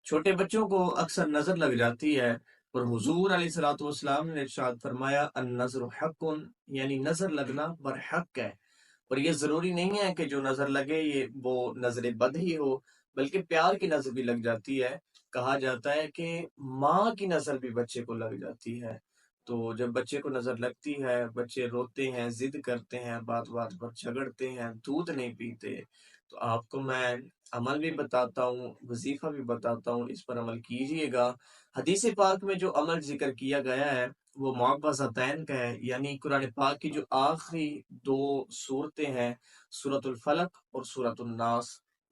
چھوٹے بچوں کو اکثر نظر لگ جاتی ہے، اور حضور علیہ الصلوۃ والسلام نے ارشاد فرمایا النظر حق، یعنی نظر لگنا برحق ہے۔ اور یہ ضروری نہیں ہے کہ جو نظر لگے یہ وہ نظر بد ہی ہو، بلکہ پیار کی نظر بھی لگ جاتی ہے۔ کہا جاتا ہے کہ ماں کی نظر بھی بچے کو لگ جاتی ہے۔ تو جب بچے کو نظر لگتی ہے، بچے روتے ہیں، ضد کرتے ہیں، بات بات پر جھگڑتے ہیں، دودھ نہیں پیتے، تو آپ کو میں عمل بھی بتاتا ہوں، وظیفہ بھی بتاتا ہوں، اس پر عمل کیجئے گا۔ حدیث پاک میں جو عمل ذکر کیا گیا ہے وہ معوذتین کا ہے، یعنی قرآن پاک کی جو آخری دو صورتیں ہیں، سورۃ الفلق اور سورۃ الناس،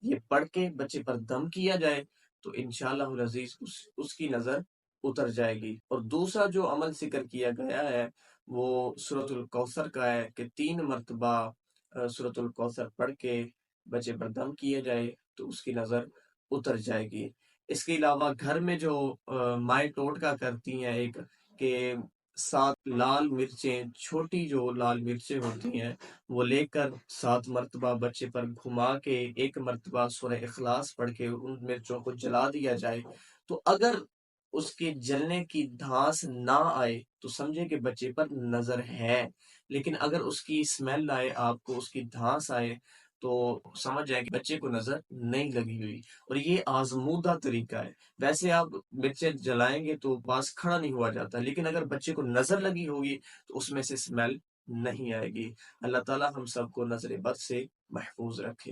یہ پڑھ کے بچے پر دم کیا جائے تو انشاءاللہ العزیز اس کی نظر اتر جائے گی۔ اور دوسرا جو عمل ذکر کیا گیا ہے وہ سورۃ الکوثر کا ہے کہ 3 مرتبہ سورۃ الکوثر پڑھ کے بچے پر دم کیا جائے تو اس کی نظر اتر جائے گی۔ اس کے علاوہ گھر میں جو مائیں ٹوٹکا کرتی ہیں ایک، کہ 7 لال مرچیں، چھوٹی جو لال مرچیں ہوتی ہیں وہ لے کر 7 مرتبہ بچے پر گھما کے 1 مرتبہ سورہ اخلاص پڑھ کے ان مرچوں کو جلا دیا جائے، تو اگر اس کے جلنے کی دھاس نہ آئے تو سمجھے کہ بچے پر نظر ہے، لیکن اگر اس کی اسمیل آئے، آپ کو اس کی دھاس آئے، تو سمجھ جائے کہ بچے کو نظر نہیں لگی ہوئی۔ اور یہ آزمودہ طریقہ ہے۔ ویسے آپ مرچیں جلائیں گے تو پاس کھڑا نہیں ہوا جاتا، لیکن اگر بچے کو نظر لگی ہوگی تو اس میں سے اسمیل نہیں آئے گی۔ اللہ تعالی ہم سب کو نظر بد سے محفوظ رکھے۔